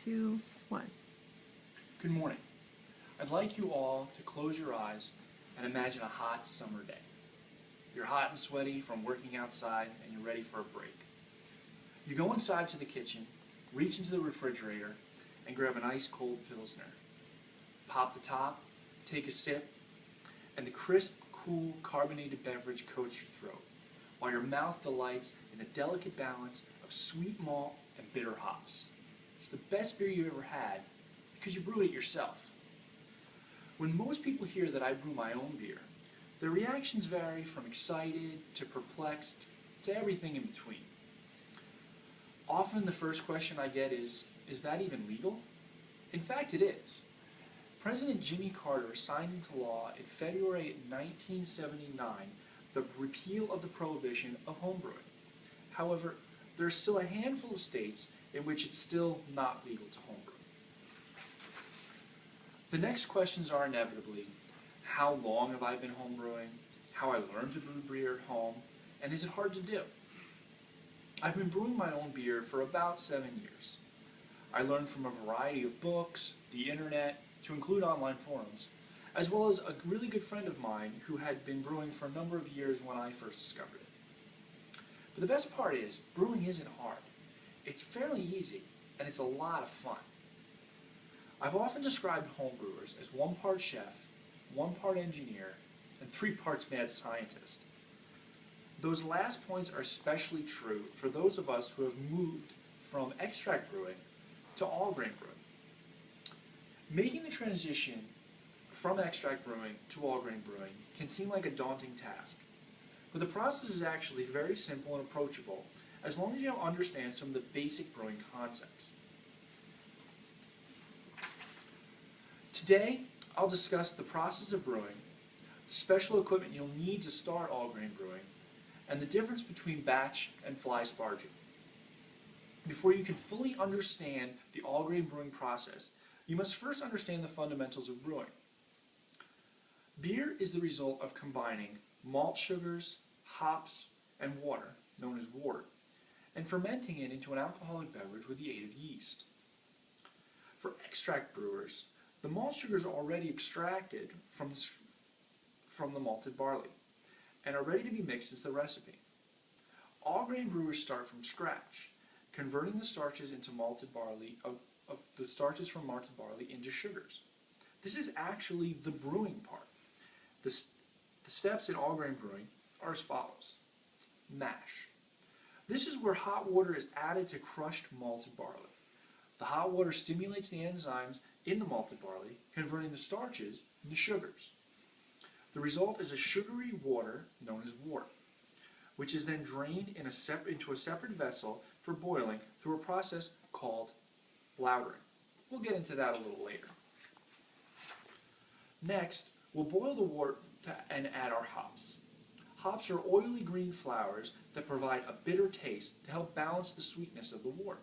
2, 1. Good morning. I'd like you all to close your eyes and imagine a hot summer day. You're hot and sweaty from working outside and you're ready for a break. You go inside to the kitchen, reach into the refrigerator, and grab an ice cold Pilsner. Pop the top, take a sip, and the crisp, cool, carbonated beverage coats your throat, while your mouth delights in a delicate balance of sweet malt and bitter hops. It's the best beer you've ever had because you brewed it yourself. When most people hear that I brew my own beer, their reactions vary from excited to perplexed to everything in between. Often the first question I get is that even legal? In fact, it is. President Jimmy Carter signed into law in February 1979 the repeal of the prohibition of homebrewing. However, there are still a handful of states in which it's still not legal to homebrew. The next questions are inevitably, how long have I been homebrewing? How I learned to brew beer at home? And is it hard to do? I've been brewing my own beer for about 7 years. I learned from a variety of books, the internet, to include online forums, as well as a really good friend of mine who had been brewing for a number of years when I first discovered it. But the best part is, brewing isn't hard. It's fairly easy, and it's a lot of fun. I've often described homebrewers as 1 part chef, 1 part engineer, and 3 parts mad scientist. Those last points are especially true for those of us who have moved from extract brewing to all grain brewing. Making the transition from extract brewing to all grain brewing can seem like a daunting task, but the process is actually very simple and approachable as long as you understand some of the basic brewing concepts. Today, I'll discuss the process of brewing, the special equipment you'll need to start all grain brewing, and the difference between batch and fly sparging. Before you can fully understand the all grain brewing process, you must first understand the fundamentals of brewing. Beer is the result of combining malt sugars, hops, and water, known as wort, and fermenting it into an alcoholic beverage with the aid of yeast. For extract brewers, the malt sugars are already extracted from the malted barley and are ready to be mixed into the recipe. All grain brewers start from scratch, converting the starches into malted barley the starches from malted barley into sugars. This is actually the brewing part. The steps in all grain brewing are as follows. Mash. This is where hot water is added to crushed malted barley. The hot water stimulates the enzymes in the malted barley, converting the starches into sugars. The result is a sugary water known as wort, which is then drained into a separate vessel for boiling through a process called lautering. We'll get into that a little later. Next, we'll boil the wort and add our hops. Hops are oily green flowers that provide a bitter taste to help balance the sweetness of the wort.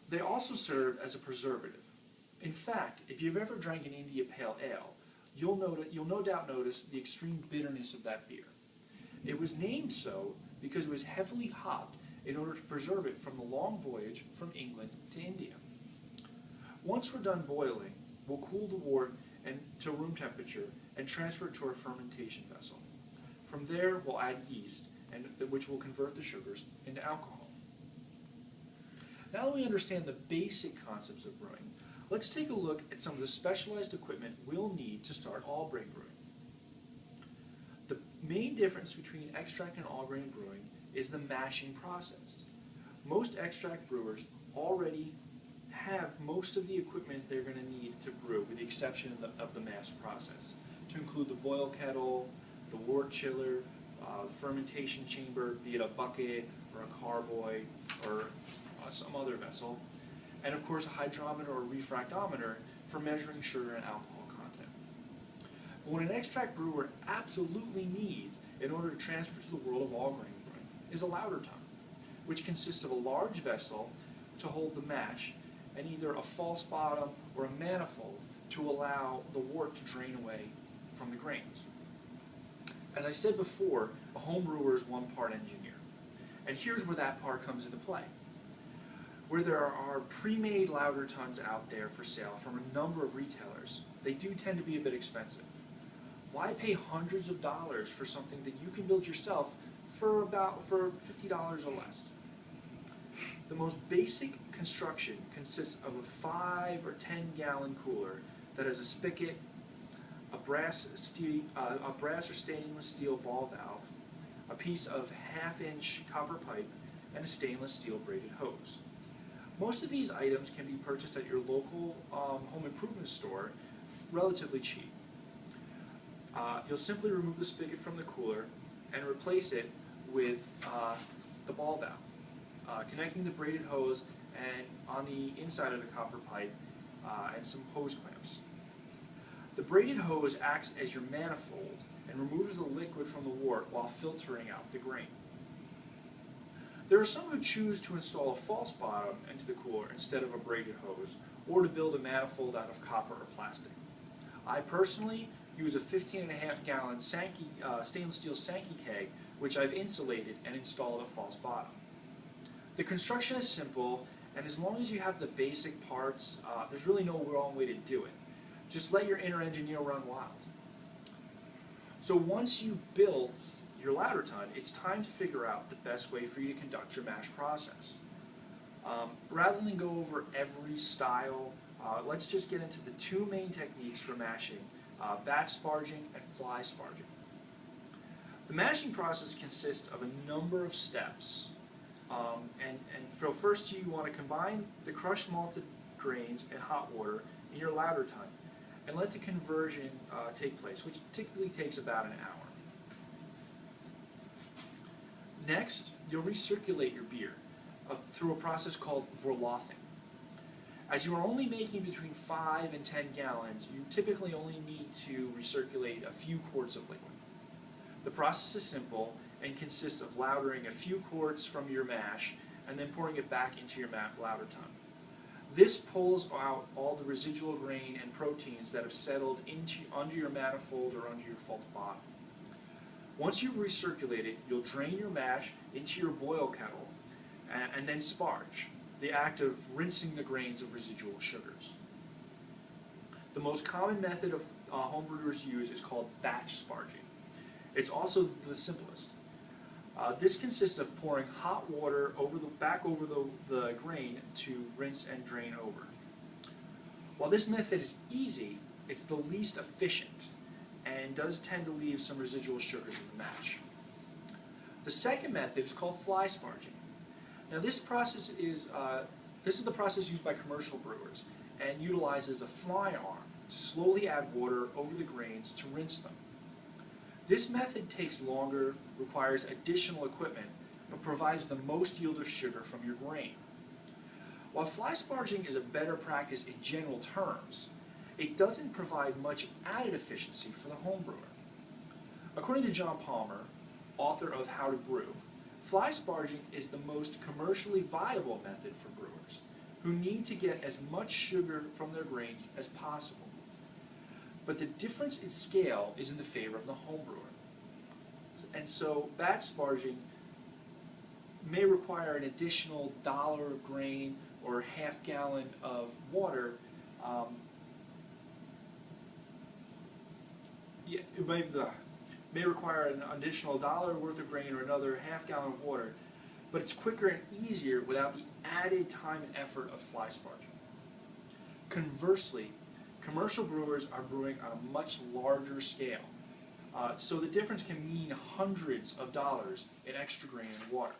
They also serve as a preservative. In fact, if you've ever drank an India Pale Ale, you'll no doubt notice the extreme bitterness of that beer. It was named so because it was heavily hopped in order to preserve it from the long voyage from England to India. Once we're done boiling, we'll cool the wort to room temperature and transfer it to our fermentation vessel. From there, we'll add yeast, which will convert the sugars into alcohol. Now that we understand the basic concepts of brewing, let's take a look at some of the specialized equipment we'll need to start all grain brewing. The main difference between extract and all grain brewing is the mashing process. Most extract brewers already have most of the equipment they're going to need to brew, with the exception of the mash process, to include the boil kettle, the wort chiller, fermentation chamber, be it a bucket or a carboy or some other vessel, and of course a hydrometer or refractometer for measuring sugar and alcohol content. But what an extract brewer absolutely needs in order to transfer to the world of all grain brewing is a lauter tun, which consists of a large vessel to hold the mash and either a false bottom or a manifold to allow the wort to drain away from the grains. As I said before, a home brewer is 1 part engineer, and here's where that part comes into play. Where there are pre-made lauter tons out there for sale from a number of retailers, they do tend to be a bit expensive. Why pay hundreds of dollars for something that you can build yourself for $50 or less? The most basic construction consists of a 5 or 10 gallon cooler that has a spigot, a brass or stainless steel ball valve, a piece of 1/2 inch copper pipe, and a stainless steel braided hose. Most of these items can be purchased at your local home improvement store relatively cheap. You'll simply remove the spigot from the cooler and replace it with the ball valve, connecting the braided hose and on the inside of the copper pipe and some hose clamps. The braided hose acts as your manifold and removes the liquid from the wort while filtering out the grain. There are some who choose to install a false bottom into the cooler instead of a braided hose, or to build a manifold out of copper or plastic. I personally use a 15.5 gallon stainless steel Sankey keg, which I've insulated and installed a false bottom. The construction is simple, and as long as you have the basic parts, there's really no wrong way to do it. Just let your inner engineer run wild. So once you've built your lauter ton, it's time to figure out the best way for you to conduct your mash process. Rather than go over every style, let's just get into the two main techniques for mashing, batch sparging and fly sparging. The mashing process consists of a number of steps. So first you want to combine the crushed malted grains and hot water in your lauter ton and let the conversion take place, which typically takes about an hour. Next, you'll recirculate your beer through a process called vorlothing. As you are only making between 5 and 10 gallons, you typically only need to recirculate a few quarts of liquid. The process is simple and consists of lautering a few quarts from your mash and then pouring it back into your lauter ton. This pulls out all the residual grain and proteins that have settled under your manifold or under your false bottom. Once you've recirculated, you'll drain your mash into your boil kettle and then sparge, the act of rinsing the grains of residual sugars. The most common method of homebrewers use is called batch sparging. It's also the simplest. This consists of pouring hot water back over the grain to rinse and drain over. While this method is easy, it's the least efficient and does tend to leave some residual sugars in the mash. The second method is called fly sparging. Now this is the process used by commercial brewers and utilizes a fly arm to slowly add water over the grains to rinse them. This method takes longer, requires additional equipment, but provides the most yield of sugar from your grain. While fly sparging is a better practice in general terms, it doesn't provide much added efficiency for the home brewer. According to John Palmer, author of How to Brew, fly sparging is the most commercially viable method for brewers who need to get as much sugar from their grains as possible. But the difference in scale is in the favor of the home brewer. And so batch sparging may require an additional $1 of grain or half gallon of water. It may require an additional $1 worth of grain or another half gallon of water, but it's quicker and easier without the added time and effort of fly sparging. Conversely, commercial brewers are brewing on a much larger scale, so the difference can mean hundreds of dollars in extra grain and water.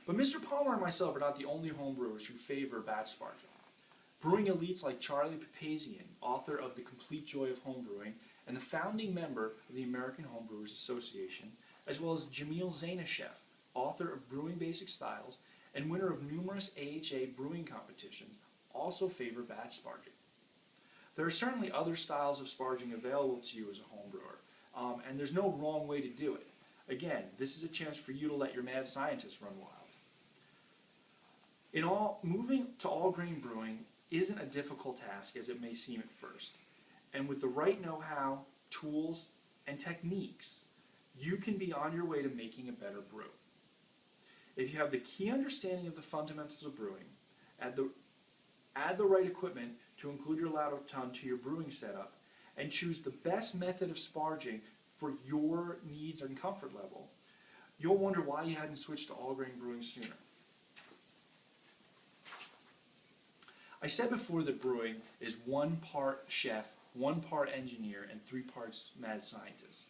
But Mr. Palmer and myself are not the only home brewers who favor batch sparging. Brewing elites like Charlie Papazian, author of The Complete Joy of Homebrewing, and the founding member of the American Homebrewers Association, as well as Jamil Zainasheff, author of Brewing Basic Styles and winner of numerous AHA brewing competitions, also favor batch sparging. There are certainly other styles of sparging available to you as a home brewer, and there's no wrong way to do it. Again, this is a chance for you to let your mad scientist run wild. Moving to all-grain brewing isn't a difficult task as it may seem at first. And with the right know-how, tools, and techniques, you can be on your way to making a better brew. If you have the key understanding of the fundamentals of brewing, add the right equipment to include your ladle ton to your brewing setup, and choose the best method of sparging for your needs and comfort level, you'll wonder why you hadn't switched to all-grain brewing sooner. I said before that brewing is 1 part chef, 1 part engineer, and 3 parts mad scientist.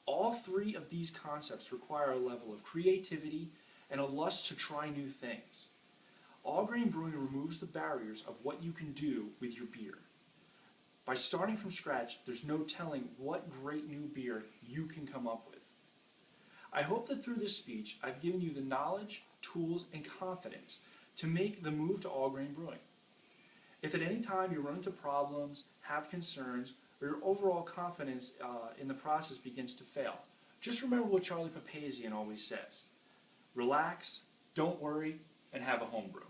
All 3 of these concepts require a level of creativity and a lust to try new things. All-grain brewing removes the barriers of what you can do with your beer. By starting from scratch, there's no telling what great new beer you can come up with. I hope that through this speech, I've given you the knowledge, tools, and confidence to make the move to all-grain brewing. If at any time you run into problems, have concerns, or your overall confidence in the process begins to fail, just remember what Charlie Papazian always says: relax, don't worry, and have a home brew.